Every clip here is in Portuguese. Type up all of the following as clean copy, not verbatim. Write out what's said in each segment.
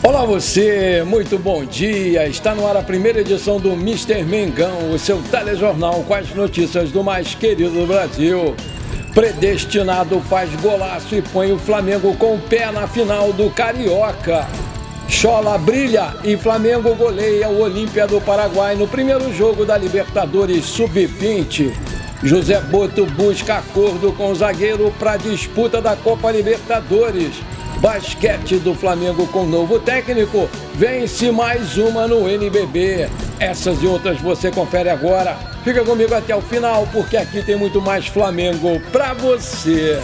Olá você, muito bom dia, está no ar a primeira edição do Mister Mengão, o seu telejornal com as notícias do mais querido do Brasil. Predestinado faz golaço e põe o Flamengo com o pé na final do Carioca. Schola brilha e Flamengo goleia o Olímpia do Paraguai no primeiro jogo da Libertadores Sub-20. José Boto busca acordo com o zagueiro para a disputa da Copa Libertadores. Basquete do Flamengo com novo técnico, vence mais uma no NBB. Essas e outras você confere agora. Fica comigo até o final, porque aqui tem muito mais Flamengo pra você.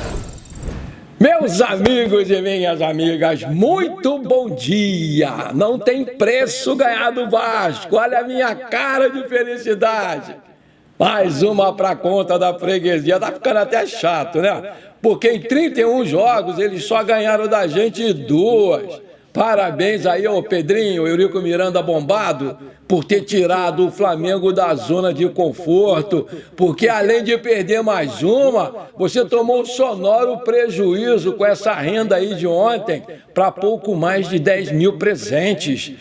Meus amigos e minhas amigas, muito bom dia. Não tem preço ganhar do Vasco, olha a minha cara de felicidade. Mais uma pra conta da freguesia, tá ficando até chato, né? Porque em 31 jogos eles só ganharam da gente 2. Parabéns aí ao Pedrinho, Eurico Miranda bombado, por ter tirado o Flamengo da zona de conforto, porque além de perder mais uma, você tomou um sonoro prejuízo com essa renda aí de ontem para pouco mais de 10 mil presentes.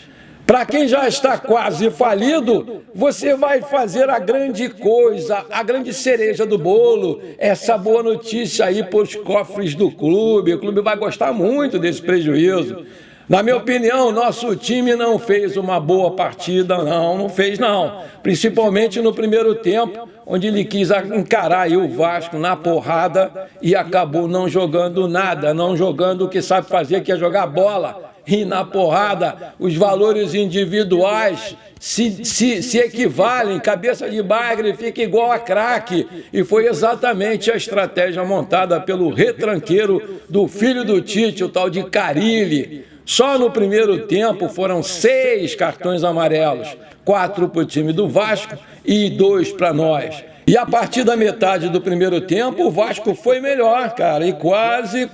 Para quem já está quase falido, você vai fazer a grande coisa, a grande cereja do bolo, essa boa notícia aí para os cofres do clube. O clube vai gostar muito desse prejuízo. Na minha opinião, nosso time não fez uma boa partida, não fez não. Principalmente no primeiro tempo, onde ele quis encarar aí o Vasco na porrada e acabou não jogando nada, não jogando o que sabe fazer, que é jogar bola. E na porrada, os valores individuais se equivalem, cabeça de bagre fica igual a craque. E foi exatamente a estratégia montada pelo retranqueiro do filho do Tite, o tal de Carille. Só no primeiro tempo foram 6 cartões amarelos, 4 para o time do Vasco e 2 para nós. E a partir da metade do primeiro tempo, o Vasco foi melhor, cara, e quase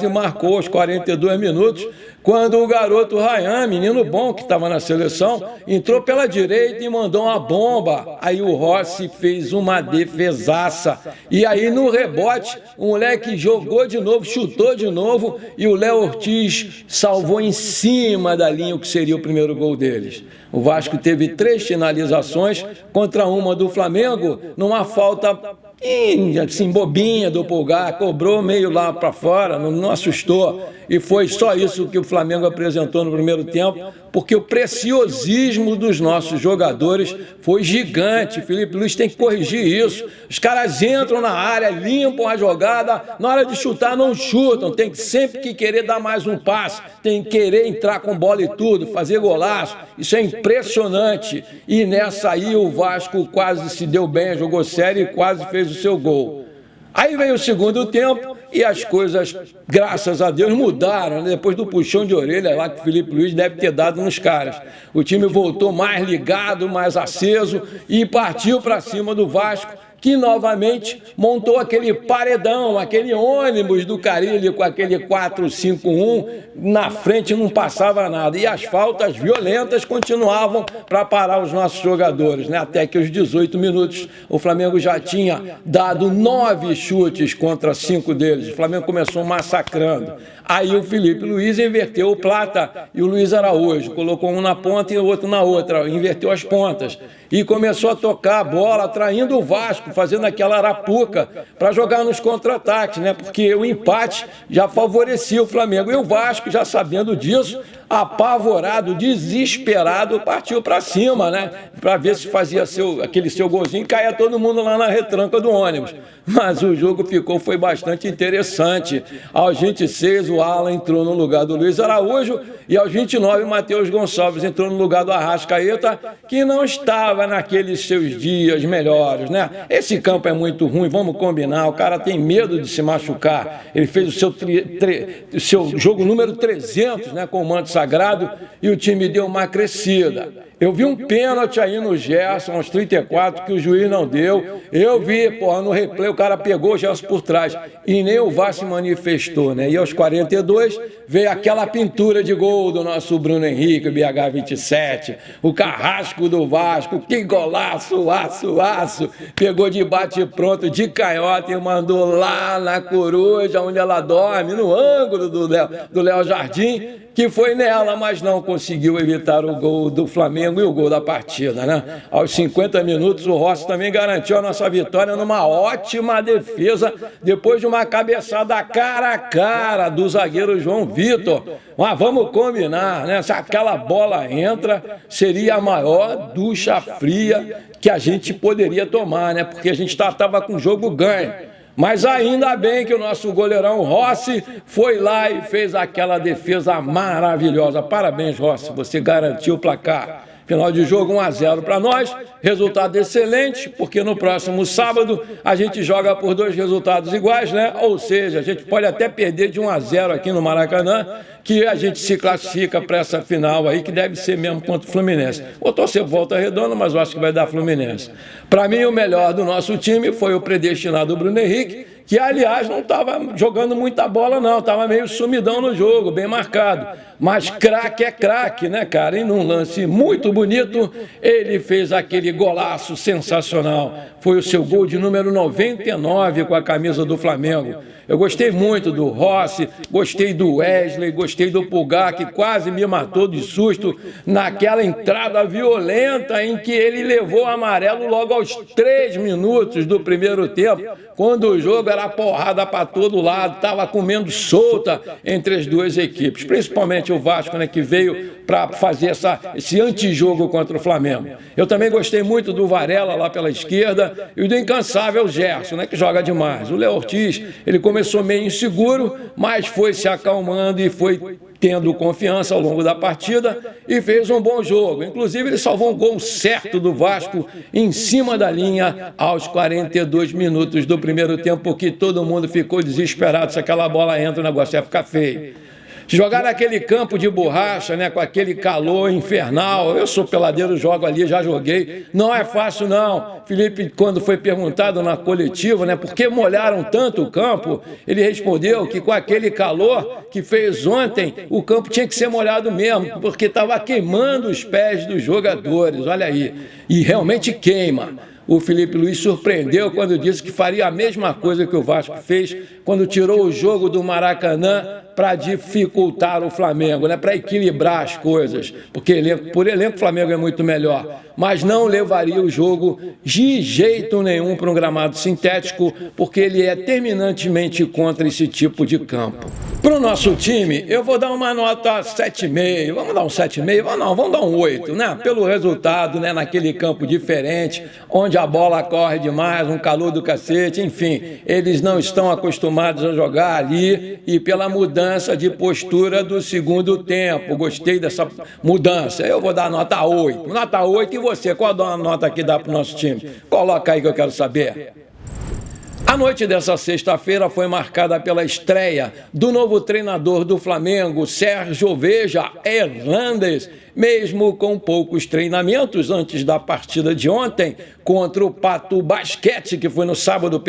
marcou os 42 minutos, quando o garoto Ryan, menino bom que estava na seleção, entrou pela direita e mandou uma bomba. Aí o Rossi fez uma defesaça. E aí no rebote, o moleque jogou de novo, chutou de novo, e o Léo Ortiz salvou em cima da linha o que seria o primeiro gol deles. O Vasco teve 3 finalizações contra uma do Flamengo, numa falta assim, bobinha do Pulgar, cobrou meio lá para fora, não assustou. E foi só isso que o Flamengo apresentou no primeiro tempo, porque o preciosismo dos nossos jogadores foi gigante. Felipe Luiz tem que corrigir isso. Os caras entram na área, limpam a jogada, na hora de chutar não chutam, tem que sempre que querer dar mais um passe, tem que querer entrar com bola e tudo, fazer golaço. Isso é impressionante. E nessa aí o Vasco quase se deu bem, jogou sério e quase fez o seu gol. Aí veio o segundo tempo e as coisas, graças a Deus, mudaram, né? Depois do puxão de orelha lá que o Felipe Luiz deve ter dado nos caras. O time voltou mais ligado, mais aceso e partiu para cima do Vasco, que novamente montou aquele paredão, aquele ônibus do Carille com aquele 4-5-1, na frente não passava nada. E as faltas violentas continuavam para parar os nossos jogadores, né? Até que os 18 minutos o Flamengo já tinha dado 9 chutes contra 5 deles. O Flamengo começou massacrando. Aí o Felipe Luiz inverteu o Plata e o Luiz Araújo, colocou um na ponta e o outro na outra, inverteu as pontas. E começou a tocar a bola, atraindo o Vasco, fazendo aquela arapuca para jogar nos contra-ataques, né? Porque o empate já favorecia o Flamengo. E o Vasco, já sabendo disso, apavorado, desesperado, partiu para cima, né? Para ver se fazia aquele seu golzinho e caía todo mundo lá na retranca do ônibus. Mas o jogo foi bastante interessante. Aos 26, o Alan entrou no lugar do Luiz Araújo e aos 29, o Matheus Gonçalves entrou no lugar do Arrascaeta, que não estava naqueles seus dias melhores, né? Esse campo é muito ruim, vamos combinar, o cara tem medo de se machucar. Ele fez o seu jogo número 300, né, com o manto sagrado, e o time deu uma crescida. Eu vi um pênalti aí no Gerson, aos 34, que o juiz não deu. Eu vi, no replay, o cara pegou o Gerson por trás. E nem o Vasco se manifestou, né? E aos 42, veio aquela pintura de gol do nosso Bruno Henrique, BH27. O carrasco do Vasco, que golaço, aço. Pegou pegou de bate-pronto, de canhota e mandou lá na coruja, onde ela dorme, no ângulo do Léo Jardim, que foi nela, mas não conseguiu evitar o gol do Flamengo e o gol da partida, né? Aos 50 minutos, o Rossi também garantiu a nossa vitória numa ótima defesa, depois de uma cabeçada cara a cara do zagueiro João Vitor. Mas vamos combinar, né? Se aquela bola entra, seria a maior ducha fria que a gente poderia tomar, né? Porque a gente estava com o jogo ganho. Mas ainda bem que o nosso goleirão Rossi foi lá e fez aquela defesa maravilhosa. Parabéns, Rossi, você garantiu o placar. Final de jogo 1-0 para nós, resultado excelente, porque no próximo sábado a gente joga por 2 resultados iguais, né? Ou seja, a gente pode até perder de 1-0 aqui no Maracanã, que a gente se classifica para essa final aí, que deve ser mesmo contra o Fluminense. Vou torcer Volta Redonda, mas eu acho que vai dar Fluminense. Para mim, o melhor do nosso time foi o predestinado Bruno Henrique, que, aliás, não estava jogando muita bola, não. Estava meio sumidão no jogo, bem marcado. Mas craque é craque, né, cara? E num lance muito bonito, ele fez aquele golaço sensacional. Foi o seu gol de número 99 com a camisa do Flamengo. Eu gostei muito do Rossi, gostei do Wesley, gostei do Pulgar, que quase me matou de susto naquela entrada violenta em que ele levou o amarelo logo aos 3 minutos do primeiro tempo, quando o jogo era porrada para todo lado, estava comendo solta entre as duas equipes, principalmente o Vasco, né, que veio para fazer esse antijogo contra o Flamengo. Eu também gostei muito do Varela lá pela esquerda e do incansável Gerson, né, que joga demais. O Léo Ortiz, ele começou meio inseguro, mas foi se acalmando e foi tendo confiança ao longo da partida e fez um bom jogo. Inclusive, ele salvou um gol certo do Vasco em cima da linha aos 42 minutos do primeiro tempo, porque todo mundo ficou desesperado. Se aquela bola entra, o negócio ia ficar feio. Jogar naquele campo de borracha, né, com aquele calor infernal, eu sou peladeiro, jogo ali, já joguei, não é fácil não. Felipe, quando foi perguntado na coletiva, né, por que molharam tanto o campo, ele respondeu que com aquele calor que fez ontem, o campo tinha que ser molhado mesmo, porque estava queimando os pés dos jogadores, olha aí, e realmente queima. O Felipe Luiz surpreendeu quando disse que faria a mesma coisa que o Vasco fez quando tirou o jogo do Maracanã para dificultar o Flamengo, né? Para equilibrar as coisas, porque por elenco o Flamengo é muito melhor, mas não levaria o jogo de jeito nenhum para um gramado sintético, porque ele é terminantemente contra esse tipo de campo. Para o nosso time, eu vou dar uma nota 7,5, vamos dar um 7,5? Não, vamos dar um 8, né? Pelo resultado, né? Naquele campo diferente, onde a bola corre demais, um calor do cacete, enfim, eles não estão acostumados a jogar ali e pela mudança de postura do segundo tempo. Gostei dessa mudança. Eu vou dar nota 8. Nota 8 e você? Qual a nota que dá para o nosso time? Coloca aí que eu quero saber. A noite dessa sexta-feira foi marcada pela estreia do novo treinador do Flamengo, Sérgio Veja Hernandes. Mesmo com poucos treinamentos antes da partida de ontem contra o Pato Basquete, que foi no sábado,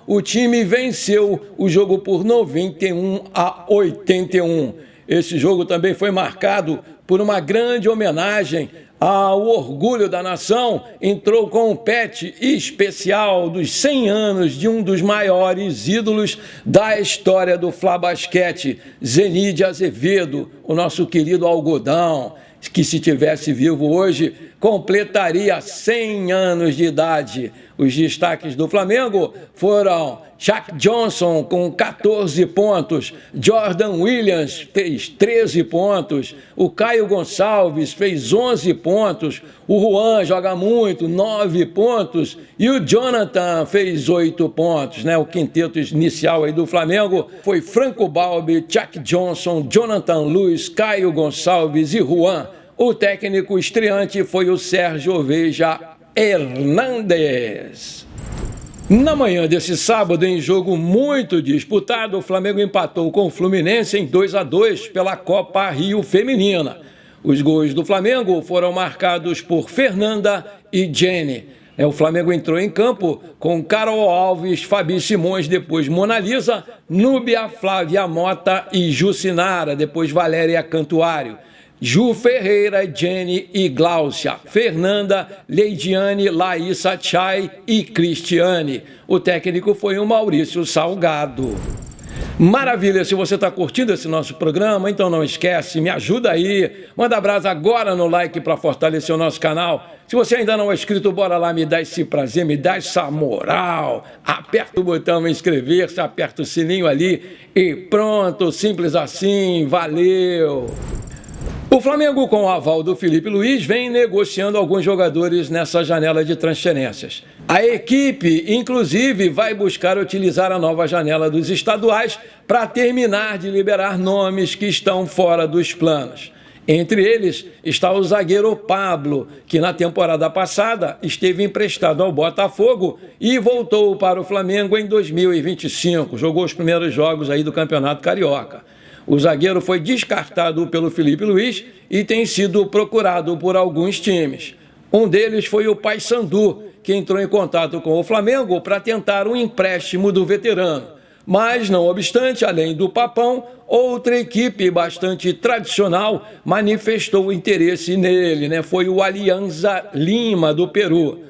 o time venceu o jogo por 91-81. Esse jogo também foi marcado por uma grande homenagem ao orgulho da nação. Entrou com um pet especial dos 100 anos de um dos maiores ídolos da história do Fla Basquete, Zenide Azevedo, o nosso querido algodão, que se tivesse vivo hoje, completaria 100 anos de idade. Os destaques do Flamengo foram Shaq Johnson com 14 pontos, Jordan Williams fez 13 pontos, o Caio Gonçalves fez 11 pontos, o Juan joga muito, 9 pontos, e o Jonathan fez 8 pontos, né? O quinteto inicial aí do Flamengo foi Franco Balbi, Shaq Johnson, Jonathan Luiz, Caio Gonçalves e Juan. O técnico estreante foi o Sérgio Veja Hernandes. Na manhã desse sábado, em jogo muito disputado, o Flamengo empatou com o Fluminense em 2-2 pela Copa Rio Feminina. Os gols do Flamengo foram marcados por Fernanda e Jenny. O Flamengo entrou em campo com Carol Alves, Fabi Simões, depois Mona Lisa, Núbia, Flávia Mota e Jucinara, depois Valéria Cantuário. Ju Ferreira, Jenny e Gláucia, Fernanda, Leidiane, Laísa, Chay e Cristiane. O técnico foi o Maurício Salgado. Maravilha, se você está curtindo esse nosso programa, então não esquece, me ajuda aí, manda abraço agora no like para fortalecer o nosso canal. Se você ainda não é inscrito, bora lá, me dá esse prazer, me dá essa moral, aperta o botão inscrever-se, aperta o sininho ali e pronto, simples assim, valeu! O Flamengo, com o aval do Felipe Luiz, vem negociando alguns jogadores nessa janela de transferências. A equipe, inclusive, vai buscar utilizar a nova janela dos estaduais para terminar de liberar nomes que estão fora dos planos. Entre eles está o zagueiro Pablo, que na temporada passada esteve emprestado ao Botafogo e voltou para o Flamengo em 2025. Jogou os primeiros jogos aí do Campeonato Carioca. O zagueiro foi descartado pelo Felipe Luiz e tem sido procurado por alguns times. Um deles foi o Paysandu, que entrou em contato com o Flamengo para tentar um empréstimo do veterano. Mas, não obstante, além do Papão, outra equipe bastante tradicional manifestou interesse nele, Foi o Alianza Lima, do Peru.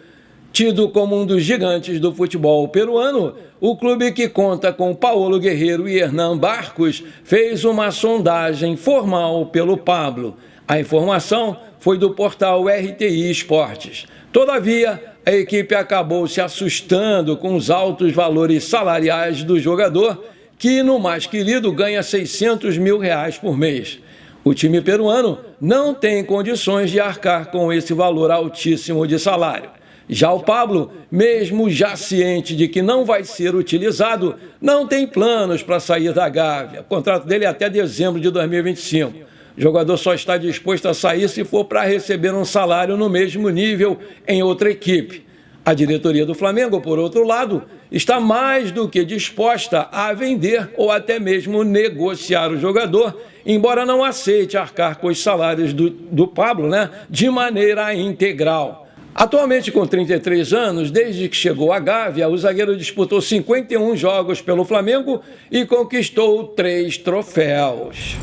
Tido como um dos gigantes do futebol peruano, o clube, que conta com Paulo Guerreiro e Hernan Barcos, fez uma sondagem formal pelo Pablo. A informação foi do portal RTI Esportes. Todavia, a equipe acabou se assustando com os altos valores salariais do jogador, que no mais querido ganha R$600 mil por mês. O time peruano não tem condições de arcar com esse valor altíssimo de salário. Já o Pablo, mesmo já ciente de que não vai ser utilizado, não tem planos para sair da Gávea. O contrato dele é até dezembro de 2025. O jogador só está disposto a sair se for para receber um salário no mesmo nível em outra equipe. A diretoria do Flamengo, por outro lado, está mais do que disposta a vender ou até mesmo negociar o jogador, embora não aceite arcar com os salários do Pablo, de maneira integral. Atualmente com 33 anos, desde que chegou à Gávea, o zagueiro disputou 51 jogos pelo Flamengo e conquistou 3 troféus.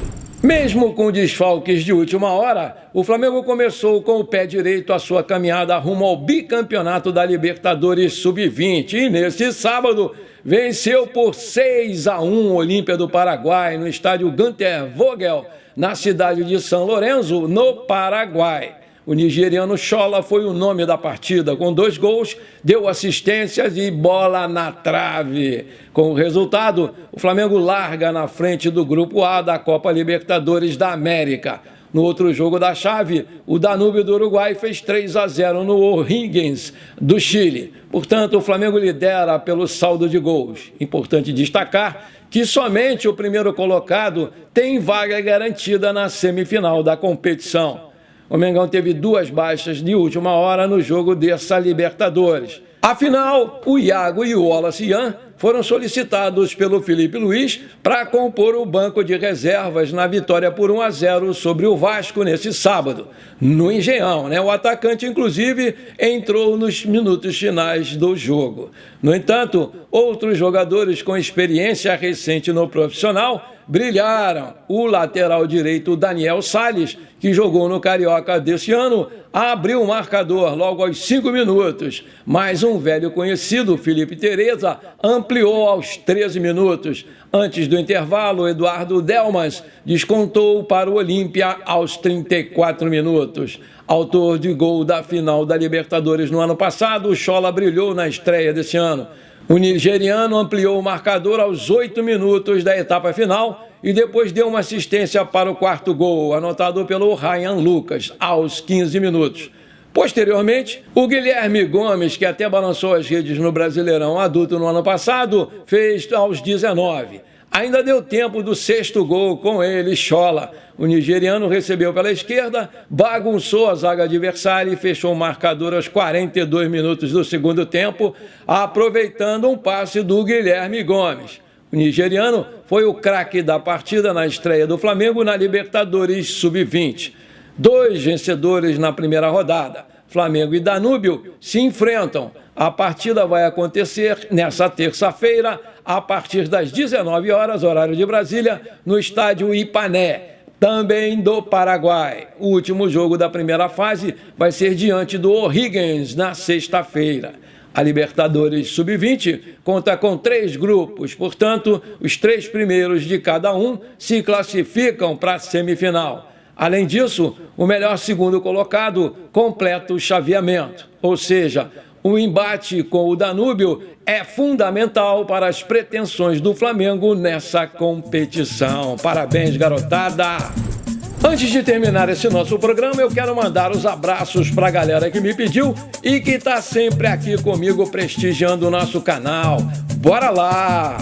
Mesmo com desfalques de última hora, o Flamengo começou com o pé direito a sua caminhada rumo ao bicampeonato da Libertadores Sub-20 e nesse sábado venceu por 6-1 o Olímpia do Paraguai no estádio Gunter Vogel, na cidade de São Lourenço, no Paraguai. O nigeriano Chola foi o nome da partida, com 2 gols, deu assistências e bola na trave. Com o resultado, o Flamengo larga na frente do Grupo A da Copa Libertadores da América. No outro jogo da chave, o Danúbio do Uruguai fez 3-0 no O'Higgins do Chile. Portanto, o Flamengo lidera pelo saldo de gols. Importante destacar que somente o primeiro colocado tem vaga garantida na semifinal da competição. O Mengão teve 2 baixas de última hora no jogo dessa Libertadores. Afinal, o Iago e o Wallace Yan foram solicitados pelo Felipe Luiz para compor o banco de reservas na vitória por 1-0 sobre o Vasco nesse sábado, no Engenhão. O atacante, inclusive, entrou nos minutos finais do jogo. No entanto, outros jogadores com experiência recente no profissional brilharam. O lateral direito Daniel Salles, que jogou no Carioca desse ano, abriu o marcador logo aos 5 minutos. Mas um velho conhecido, Felipe Tereza, ampliou aos 13 minutos. Antes do intervalo, Eduardo Delmas descontou para o Olímpia aos 34 minutos. Autor de gol da final da Libertadores no ano passado, o Chola brilhou na estreia desse ano. O nigeriano ampliou o marcador aos 8 minutos da etapa final e depois deu uma assistência para o 4º gol, anotado pelo Ryan Lucas, aos 15 minutos. Posteriormente, o Guilherme Gomes, que até balançou as redes no Brasileirão Adulto no ano passado, fez aos 19. Ainda deu tempo do 6º gol com ele, Chola. O nigeriano recebeu pela esquerda, bagunçou a zaga adversária e fechou o marcador aos 42 minutos do segundo tempo, aproveitando um passe do Guilherme Gomes. O nigeriano foi o craque da partida na estreia do Flamengo na Libertadores Sub-20. 2 vencedores na primeira rodada. Flamengo e Danúbio se enfrentam. A partida vai acontecer nessa terça-feira, a partir das 19 horas, horário de Brasília, no estádio Ipané. também do Paraguai. O último jogo da primeira fase vai ser diante do O'Higgins na sexta-feira. A Libertadores Sub-20 conta com 3 grupos, portanto, os 3 primeiros de cada um se classificam para a semifinal. Além disso, o melhor segundo colocado completa o chaveamento, ou seja, o embate com o Danúbio é fundamental para as pretensões do Flamengo nessa competição. Parabéns, garotada! Antes de terminar esse nosso programa, eu quero mandar os abraços para a galera que me pediu e que está sempre aqui comigo prestigiando o nosso canal. Bora lá!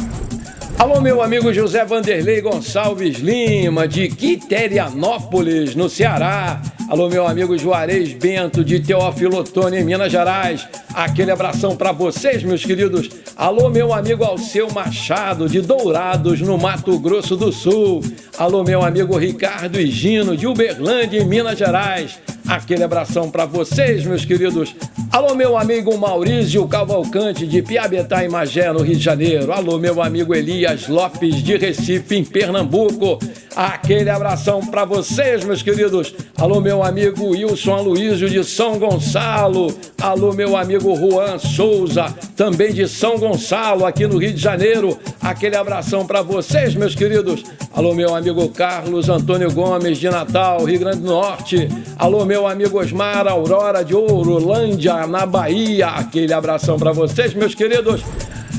Alô, meu amigo José Vanderlei Gonçalves Lima, de Quiterianópolis, no Ceará. Alô, meu amigo Juarez Bento, de Teófilo Otoni, em Minas Gerais. Aquele abração para vocês, meus queridos. Alô, meu amigo Alceu Machado, de Dourados, no Mato Grosso do Sul. Alô, meu amigo Ricardo Higino, de Uberlândia, em Minas Gerais. Aquele abração para vocês, meus queridos. Alô, meu amigo Maurício Cavalcante, de Piabetá e Magé, no Rio de Janeiro. Alô, meu amigo Elias Lopes, de Recife, em Pernambuco. Aquele abração para vocês, meus queridos. Alô, meu amigo Wilson Aloísio, de São Gonçalo. Alô, meu amigo Juan Souza, também de São Gonçalo, aqui no Rio de Janeiro. Aquele abração para vocês, meus queridos. Alô, meu amigo Carlos Antônio Gomes, de Natal, Rio Grande do Norte. Alô, meu amigo Osmar Aurora, de Ourolândia, na Bahia. Aquele abração para vocês, meus queridos.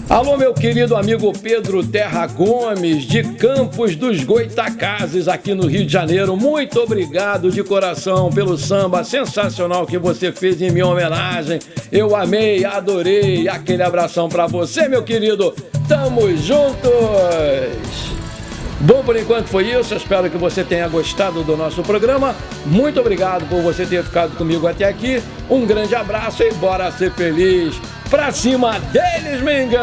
Alô, meu querido amigo Pedro Terra Gomes, de Campos dos Goitacazes, aqui no Rio de Janeiro. Muito obrigado de coração pelo samba sensacional que você fez em minha homenagem. Eu amei, adorei. Aquele abração pra você, meu querido. Tamo juntos! Bom, por enquanto foi isso. Eu espero que você tenha gostado do nosso programa. Muito obrigado por você ter ficado comigo até aqui. Um grande abraço e bora ser feliz. Pra cima deles, Mengão!